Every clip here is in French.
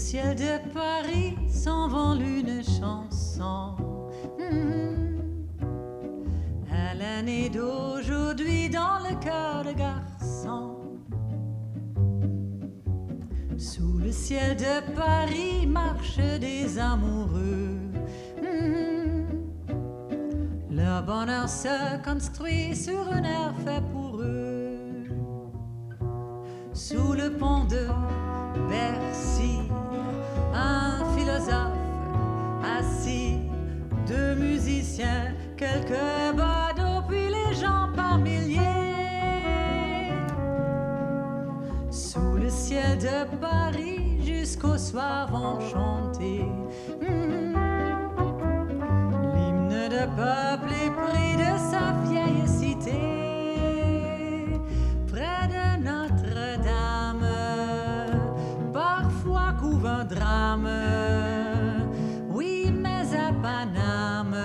ciel de Paris s'envole une chanson. À l'année d'aujourd'hui dans le cœur de garçon. Sous le ciel de Paris marchent des amoureux. Leur bonheur se construit sur un air fait pour eux. Sous le pont de Bercy, un philosophe assis, deux musiciens, quelques badauds, puis les gens par milliers. Sous le ciel de Paris, jusqu'au soir vont chanter l'hymne de peuple épris de sa vieille cité. Près de Notre-Dame, parfois couve un drame. Oui, mais à Paname,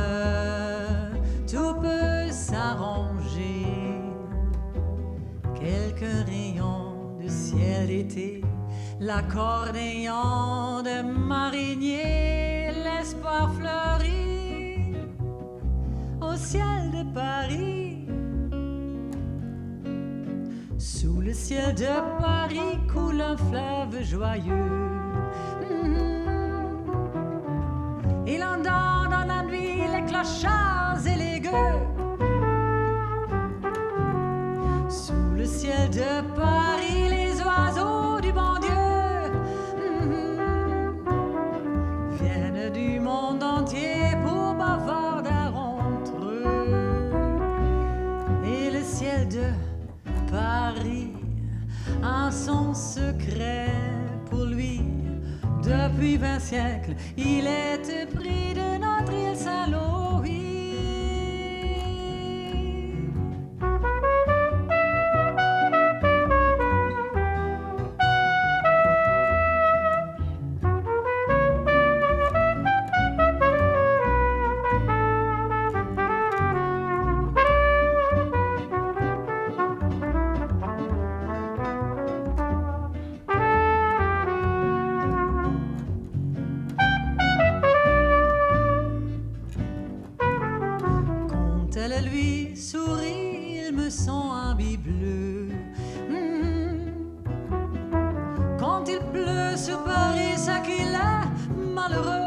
tout peut s'arranger. Quelques rayons de ciel d'été, l'accordéon de marinier, l'espoir fleurit au ciel de Paris. Sous le ciel de Paris coule un fleuve joyeux. Il entend dans la nuit les clochards et les gueux. Sous le ciel de Paris, les oiseaux du bon Dieu viennent du monde entier pour bavarder entre eux. Et le ciel de Paris a son secret pour lui. Depuis 20 siècles, il est pris de notre île Saint-Louis. Elle lui sourit, ils me sont habits bleus. Quand il pleut sur Paris, c'est qu'il est malheureux.